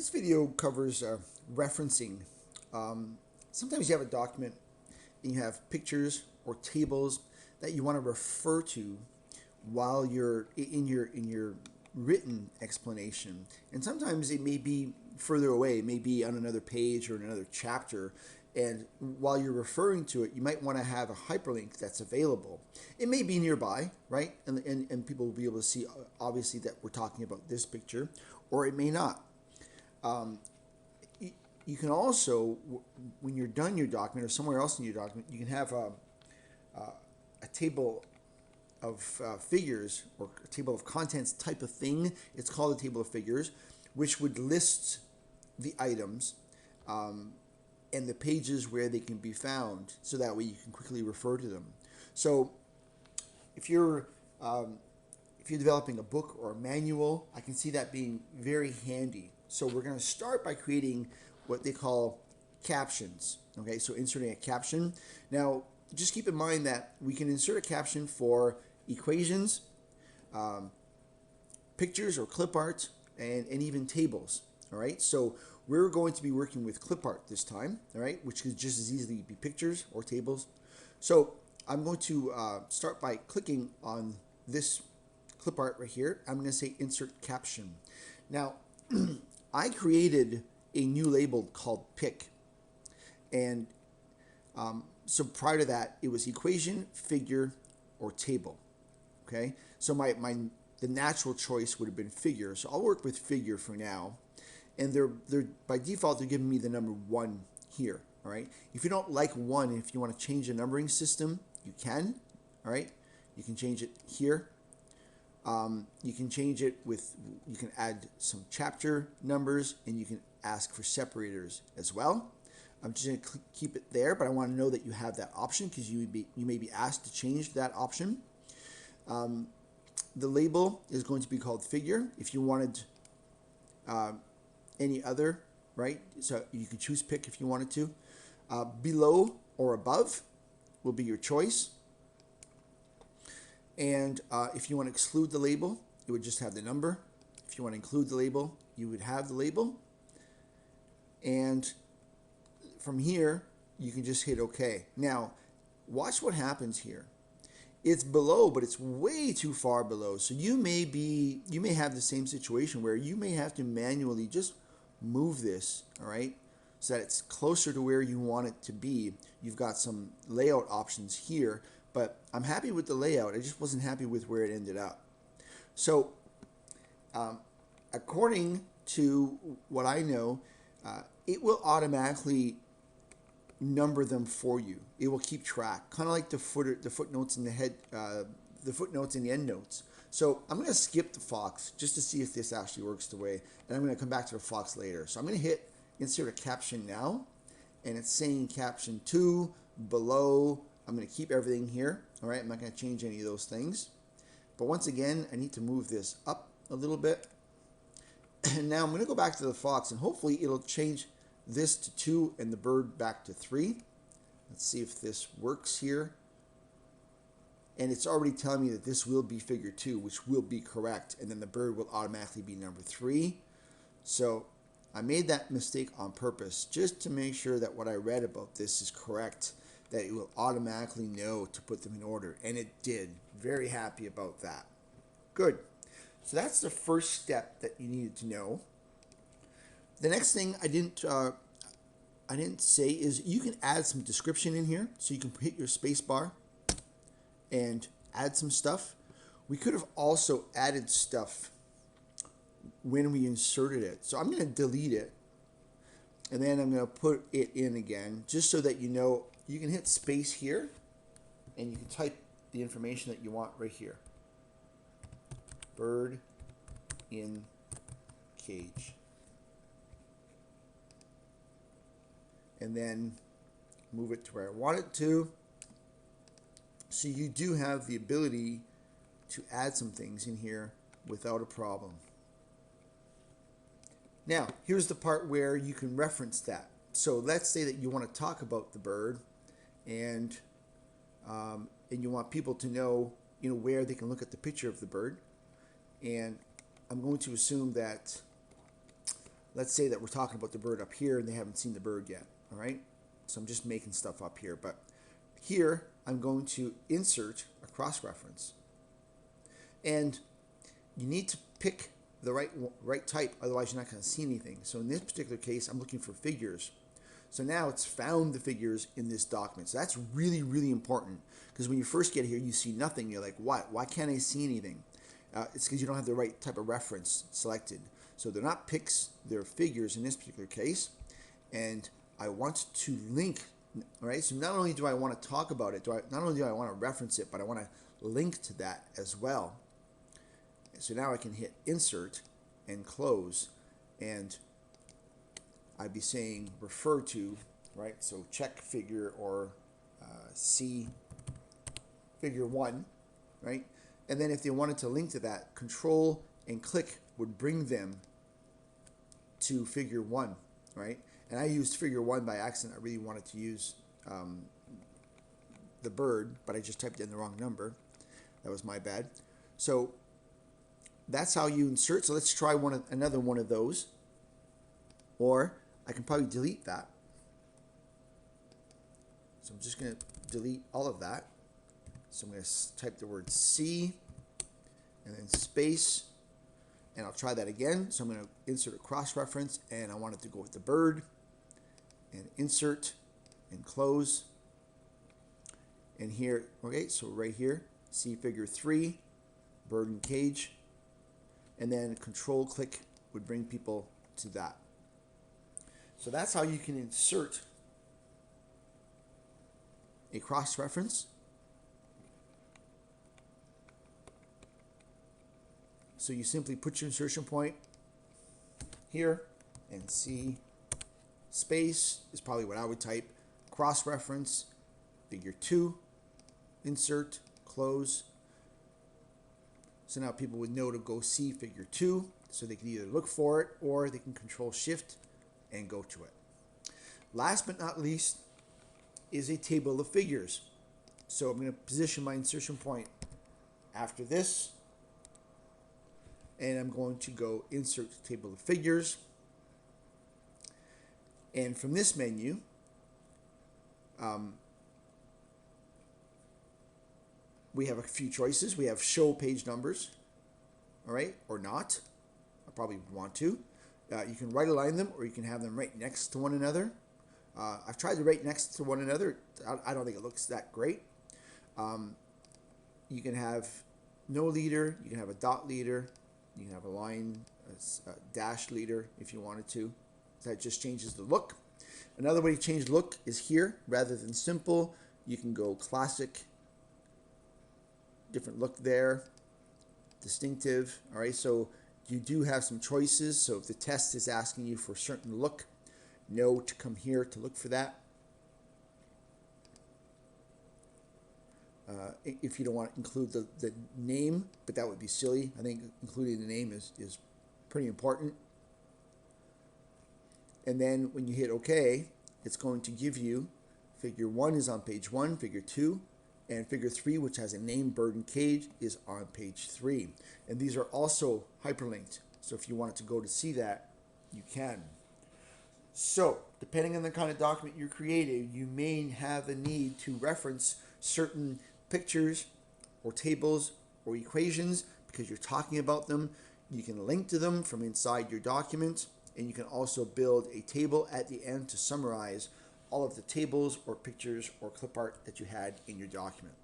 This video covers referencing. Sometimes you have a document and you have pictures or tables that you want to refer to while you're in your written explanation, and sometimes it may be further away, it may be on another page or in another chapter, and while you're referring to it, you might want to have a hyperlink that's available. It may be nearby, right? And people will be able to see obviously that we're talking about this picture, or it may not. Um, you can also, when you're done your document or somewhere else in your document, you can have a table of figures or a table of contents type of thing. It's called a table of figures, which would list the items and the pages where they can be found, so that way you can quickly refer to them. So if you're developing a book or a manual, I can see that being very handy. So we're going to start by creating what they call captions. Okay, so inserting a caption. Now, just keep in mind that we can insert a caption for equations, pictures or clip art, and even tables. All right, so we're going to be working with clip art this time, all right, which could just as easily be pictures or tables. So I'm going to start by clicking on this clip art right here. I'm going to say insert caption. Now, I created a new label called pick, and so prior to that, it was equation, figure, or table. Okay, so the natural choice would have been figure. So I'll work with figure for now, and they're by default they're giving me the number 1 here. All right. If you don't like 1, if you want to change the numbering system, you can. All right. You can change it here. You can change it you can add some chapter numbers, and you can ask for separators as well. I'm just going to keep it there, but I want to know that you have that option because you may be asked to change that option. The label is going to be called figure. If you wanted any other, right? So you can choose pick if you wanted to. Below or above will be your choice. And if you want to exclude the label, it would just have the number. If you want to include the label, you would have the label. And from here, you can just hit OK. Now, watch what happens here. It's below, but it's way too far below. So you may have the same situation where you may have to manually just move this, all right, so that it's closer to where you want it to be. You've got some layout options here, but I'm happy with the layout. I just wasn't happy with where it ended up. So according to what I know, it will automatically number them for you. It will keep track, kind of like the footnotes in the head, the footnotes and the endnotes. So I'm going to skip the Fox just to see if this actually works the way, and I'm going to come back to the Fox later. So I'm going to hit insert a caption now, and it's saying caption 2 below. I'm going to keep everything here. All right, I'm not going to change any of those things. But once again, I need to move this up a little bit. And now I'm going to go back to the Fox, and hopefully it'll change this to 2 and the bird back to 3. Let's see if this works here. And it's already telling me that this will be figure 2, which will be correct, and then the bird will automatically be number 3. So I made that mistake on purpose just to make sure that what I read about this is correct, that it will automatically know to put them in order, and it did. Very happy about that. Good. So that's the first step that you needed to know. The next thing I didn't say is you can add some description in here. So you can hit your space bar and add some stuff. We could have also added stuff when we inserted it. So I'm going to delete it, and then I'm going to put it in again, just so that you know. You can hit space here, and you can type the information that you want right here. Bird in cage. And then move it to where I want it to. So you do have the ability to add some things in here without a problem. Now, here's the part where you can reference that. So let's say that you want to talk about the bird, and you want people to know, where they can look at the picture of the bird. And I'm going to assume that let's say that we're talking about the bird up here and they haven't seen the bird yet, all right? So I'm just making stuff up here, but here I'm going to insert a cross-reference. And you need to pick the right type, otherwise you're not going to see anything. So in this particular case, I'm looking for figures. So now it's found the figures in this document. So that's really, really important, because when you first get here, you see nothing. You're like, what? Why can't I see anything? It's because you don't have the right type of reference selected. So they're not pics, they're figures in this particular case. And I want to link, all right? So not only do I want to talk about it, not only do I want to reference it, but I want to link to that as well. So now I can hit insert and close, and I'd be saying refer to, right? So check figure or see figure 1, right? And then if they wanted to link to that, control and click would bring them to figure 1, right? And I used figure 1 by accident. I really wanted to use the bird, but I just typed in the wrong number. That was my bad. So that's how you insert. So let's try another one of those. Or I can probably delete that. So I'm just going to delete all of that. So I'm going to type the word C and then space. And I'll try that again. So I'm going to insert a cross-reference, and I want it to go with the bird. And insert and close. And here, okay, so right here, see figure 3, bird and cage. And then control click would bring people to that. So that's how you can insert a cross-reference. So you simply put your insertion point here, and see space is probably what I would type, cross-reference, figure 2, insert, close. So now people would know to go see figure 2, so they can either look for it or they can control shift and go to it. Last but not least is a table of figures. So I'm going to position my insertion point after this, and I'm going to go insert table of figures. And from this menu, we have a few choices. We have show page numbers, all right, or not. I probably want to. You can right align them, or you can have them right next to one another. I've tried to right next to one another. I don't think it looks that great. You can have no leader. You can have a dot leader. You can have a line, a dash leader if you wanted to. That just changes the look. Another way to change the look is here. Rather than simple, you can go classic, different look there, distinctive. All right, so you do have some choices. So if the test is asking you for a certain look, know to come here to look for that. If you don't want to include the name, but that would be silly. I think including the name is pretty important. And then when you hit OK, it's going to give you figure 1 is on page 1, figure 2, and figure 3, which has a name, bird, and cage, is on page 3. And these are also hyperlinked. So if you wanted to go to see that, you can. So depending on the kind of document you're creating, you may have a need to reference certain pictures or tables or equations because you're talking about them. You can link to them from inside your document, and you can also build a table at the end to summarize all of the tables or pictures or clip art that you had in your document.